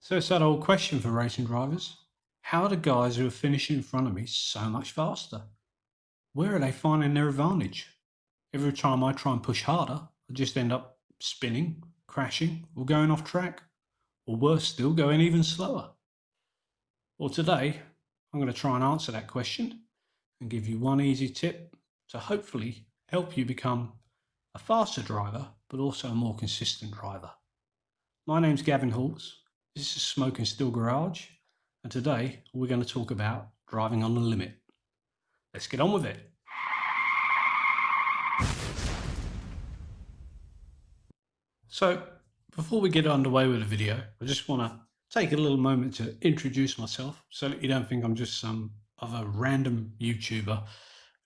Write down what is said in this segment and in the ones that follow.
So it's that old question for racing drivers. How are the guys who are finishing in front of me so much faster? Where are they finding their advantage? Every time I try and push harder, I just end up spinning, crashing, or going off track, or worse still, going even slower. Well, today, I'm going to try and answer that question and give you one easy tip to hopefully help you become a faster driver, but also a more consistent driver. My name's Gavin Halls. This is Smoke and Still Garage, and today we're going to talk about driving on the limit. Let's get on with it. So, before we get underway with the video, I just want to take a little moment to introduce myself so that you don't think I'm just some other random YouTuber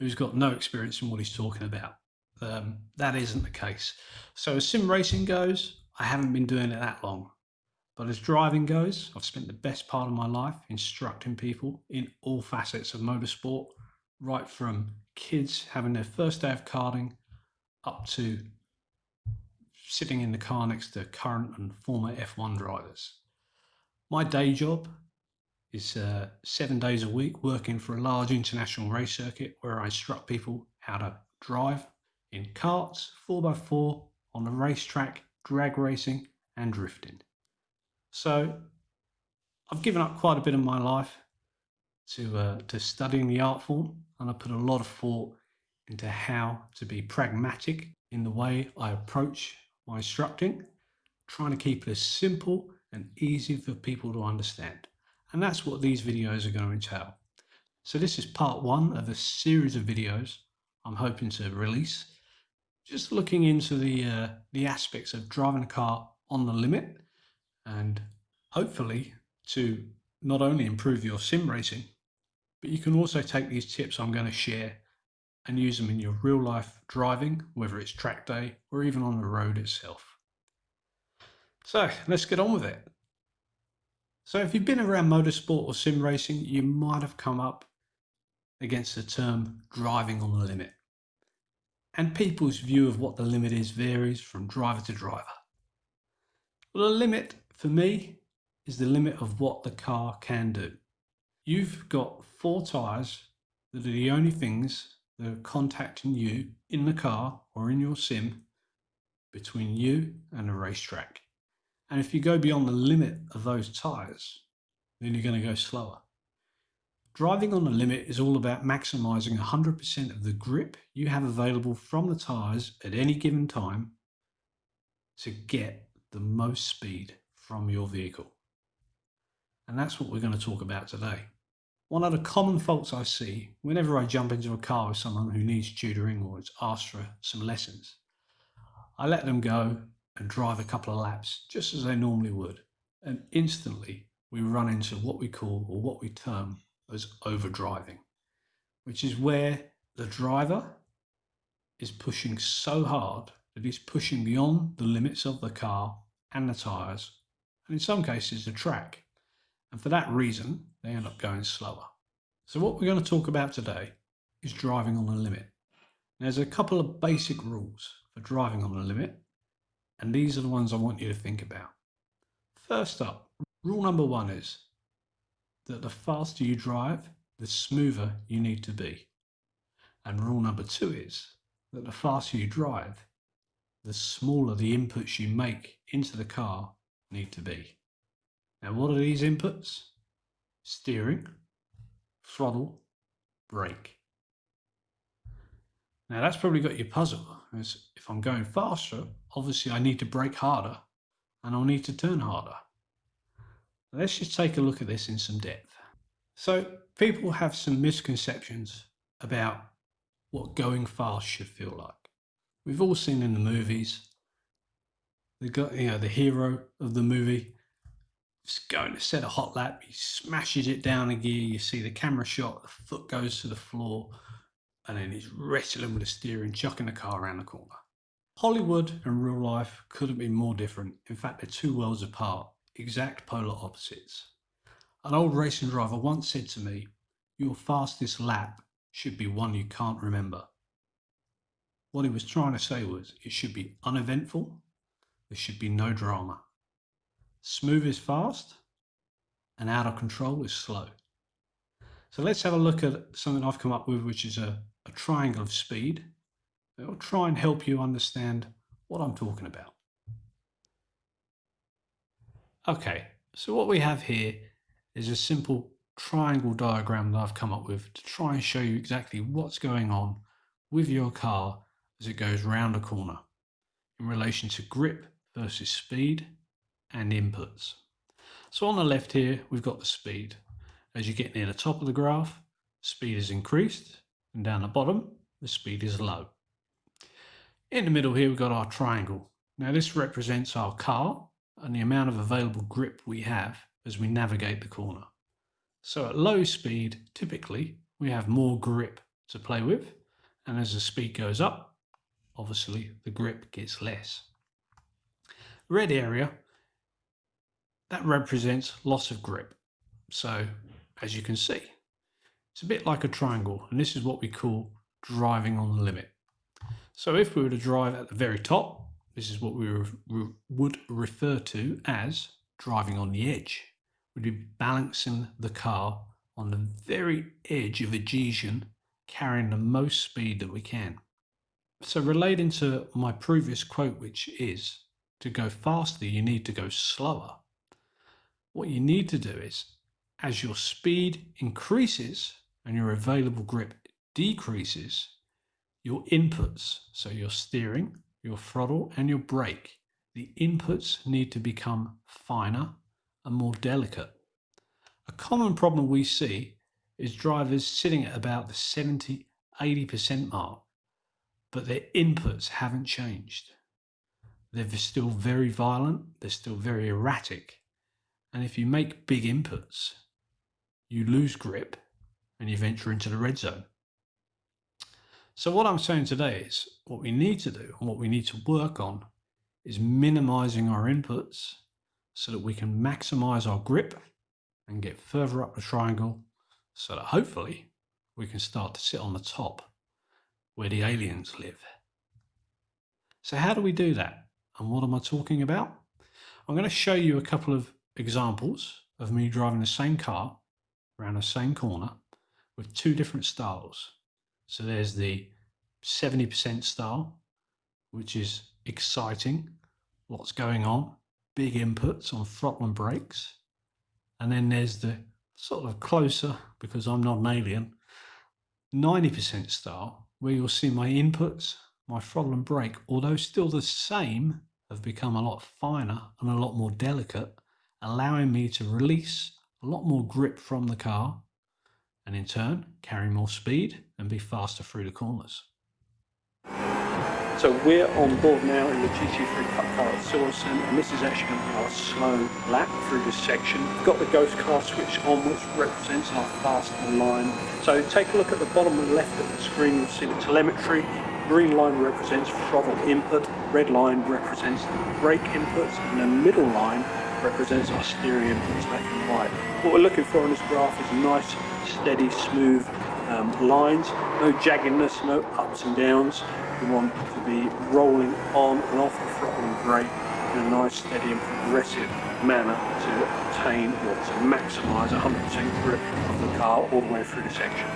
who's got no experience in what he's talking about. That isn't the case. So, as sim racing goes, I haven't been doing it that long. But as driving goes, I've spent the best part of my life instructing people in all facets of motorsport, right from kids having their first day of karting up to sitting in the car next to current and former F1 drivers. My day job is 7 days a week working for a large international race circuit where I instruct people how to drive in karts, 4x4, on the racetrack, drag racing and drifting. So I've given up quite a bit of my life to studying the art form, and I put a lot of thought into how to be pragmatic in the way I approach my instructing, trying to keep it as simple and easy for people to understand. And that's what these videos are going to entail. So this is part one of a series of videos I'm hoping to release, just looking into the aspects of driving a car on the limit, and hopefully to not only improve your sim racing, but you can also take these tips I'm going to share and use them in your real life driving, whether it's track day or even on the road itself. So let's get on with it. So if you've been around motorsport or sim racing, you might have come up against the term driving on the limit. And people's view of what the limit is varies from driver to driver. Well, the limit for me is the limit of what the car can do. You've got 4 tyres that are the only things that are contacting you in the car or in your sim between you and the racetrack. And if you go beyond the limit of those tyres, then you're going to go slower. Driving on the limit is all about maximising 100% of the grip you have available from the tyres at any given time to get the most speed from your vehicle. And that's what we're going to talk about today. One of the common faults I see whenever I jump into a car with someone who needs tutoring or has asked for some lessons, I let them go and drive a couple of laps just as they normally would. And instantly we run into what we call, or what we term, as overdriving, which is where the driver is pushing so hard that he's pushing beyond the limits of the car and the tyres, and in some cases the track. And for that reason, they end up going slower. So what we're going to talk about today is driving on the limit. There's a couple of basic rules for driving on the limit, and these are the ones I want you to think about. First up, rule number 1 is that the faster you drive, the smoother you need to be. And rule number 2 is that the faster you drive, the smaller the inputs you make into the car need to be. Now, what are these inputs? Steering, throttle, brake. Now that's probably got you puzzled, as if I'm going faster, obviously I need to brake harder and I'll need to turn harder. Let's just take a look at this in some depth. So people have some misconceptions about what going fast should feel like. We've all seen in the movies, the hero of the movie is going to set a hot lap, he smashes it down a gear, you see the camera shot, the foot goes to the floor, and then he's wrestling with the steering, chucking the car around the corner. Hollywood and real life couldn't be more different. In fact, they're two worlds apart, exact polar opposites. An old racing driver once said to me, "Your fastest lap should be one you can't remember." What he was trying to say was, it should be uneventful, there should be no drama. Smooth is fast, and out of control is slow. So let's have a look at something I've come up with, which is a triangle of speed. It'll try and help you understand what I'm talking about. Okay, so what we have here is a simple triangle diagram that I've come up with to try and show you exactly what's going on with your car as it goes round a corner in relation to grip versus speed and inputs. So on the left here, we've got the speed. As you get near the top of the graph, speed is increased, and down the bottom, the speed is low. In the middle here, we've got our triangle. Now this represents our car and the amount of available grip we have as we navigate the corner. So at low speed, typically, we have more grip to play with, and as the speed goes up, obviously the grip gets less. Red area, that represents loss of grip. So as you can see, it's a bit like a triangle, and this is what we call driving on the limit. So if we were to drive at the very top, this is what we would refer to as driving on the edge. We'd be balancing the car on the very edge of adhesion, carrying the most speed that we can. So relating to my previous quote, which is to go faster, you need to go slower. What you need to do is, as your speed increases and your available grip decreases, your inputs, so your steering, your throttle and your brake, the inputs need to become finer and more delicate. A common problem we see is drivers sitting at about the 70-80% mark, but their inputs haven't changed. They're still very violent, they're still very erratic, and if you make big inputs, you lose grip and you venture into the red zone. So what I'm saying today is what we need to do and what we need to work on is minimizing our inputs so that we can maximize our grip and get further up the triangle so that hopefully we can start to sit on the top where the aliens live. So how do we do that? And what am I talking about? I'm going to show you a couple of examples of me driving the same car around the same corner with two different styles. So there's the 70% style, which is exciting, lots going on, big inputs on throttle and brakes. And then there's the sort of closer, because I'm not an alien, 90% style, where you'll see my inputs, my throttle and brake, although still the same, have become a lot finer and a lot more delicate, allowing me to release a lot more grip from the car and in turn carry more speed and be faster through the corners. So we're on board now in the GT3 Cup car at Silverstone, and this is actually going to be our slow lap through this section. We've got the ghost car switch on, which represents our faster line. So take a look at the bottom left of the screen, you'll see the telemetry. Green line represents throttle input, red line represents brake inputs, and the middle line represents our steering inputs left and right. What we're looking for in this graph is nice, steady, smooth lines, no jaggedness, no ups and downs. We want to be rolling on and off the throttle and brake in a nice, steady and progressive manner to obtain or to maximise 100% grip of the car all the way through the section.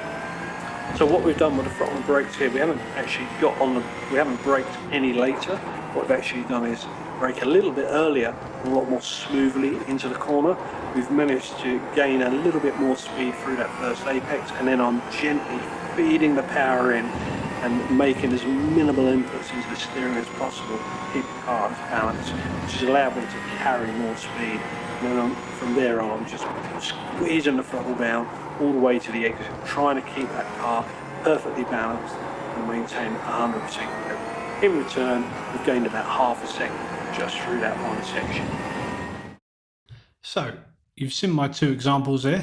So what we've done with the throttle and brakes here, we haven't braked any later. What we've actually done is brake a little bit earlier and a lot more smoothly into the corner. We've managed to gain a little bit more speed through that first apex, and then I'm gently feeding the power in and making as minimal inputs into the steering as possible to keep the car as balanced, which has allowed me to carry more speed. And then from there on, I'm just squeezing the throttle down all the way to the exit, trying to keep that car perfectly balanced and maintain 100% grip. In return, we've gained about half a second just through that one section. So, you've seen my two examples there.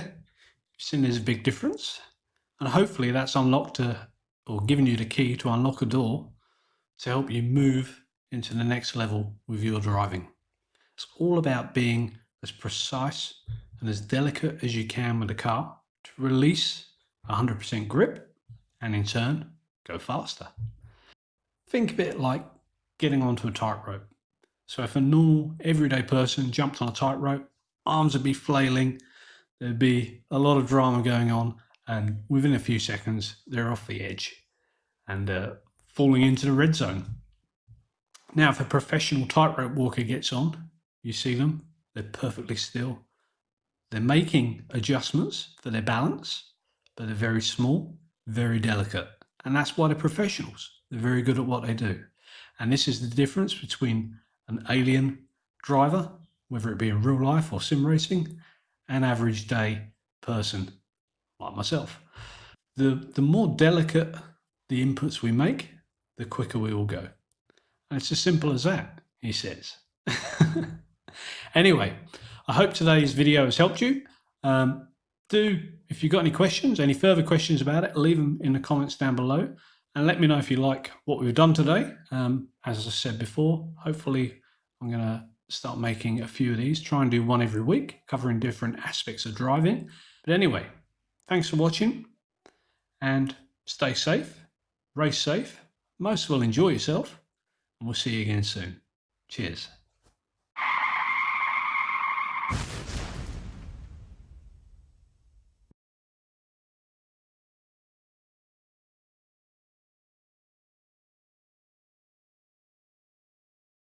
You've seen there's a big difference, and hopefully that's unlocked or given you the key to unlock a door to help you move into the next level with your driving. It's all about being as precise and as delicate as you can with the car to release 100% grip and in turn go faster. Think of it like getting onto a tightrope. So if a normal everyday person jumped on a tightrope, arms would be flailing, there'd be a lot of drama going on, and within a few seconds, they're off the edge and falling into the red zone. Now, if a professional tightrope walker gets on, you see them, they're perfectly still. They're making adjustments for their balance, but they're very small, very delicate. And that's why they're professionals. They're very good at what they do. And this is the difference between an alien driver, whether it be in real life or sim racing, an average day person like myself. The more delicate the inputs we make, the quicker we will go. And it's as simple as that, he says. Anyway, I hope today's video has helped you. If you've got any questions, any further questions about it, leave them in the comments down below and let me know if you like what we've done today. As I said before, hopefully I'm going to start making a few of these, try and do one every week, covering different aspects of driving. But anyway, thanks for watching and stay safe, race safe, most of all enjoy yourself, and we'll see you again soon. Cheers.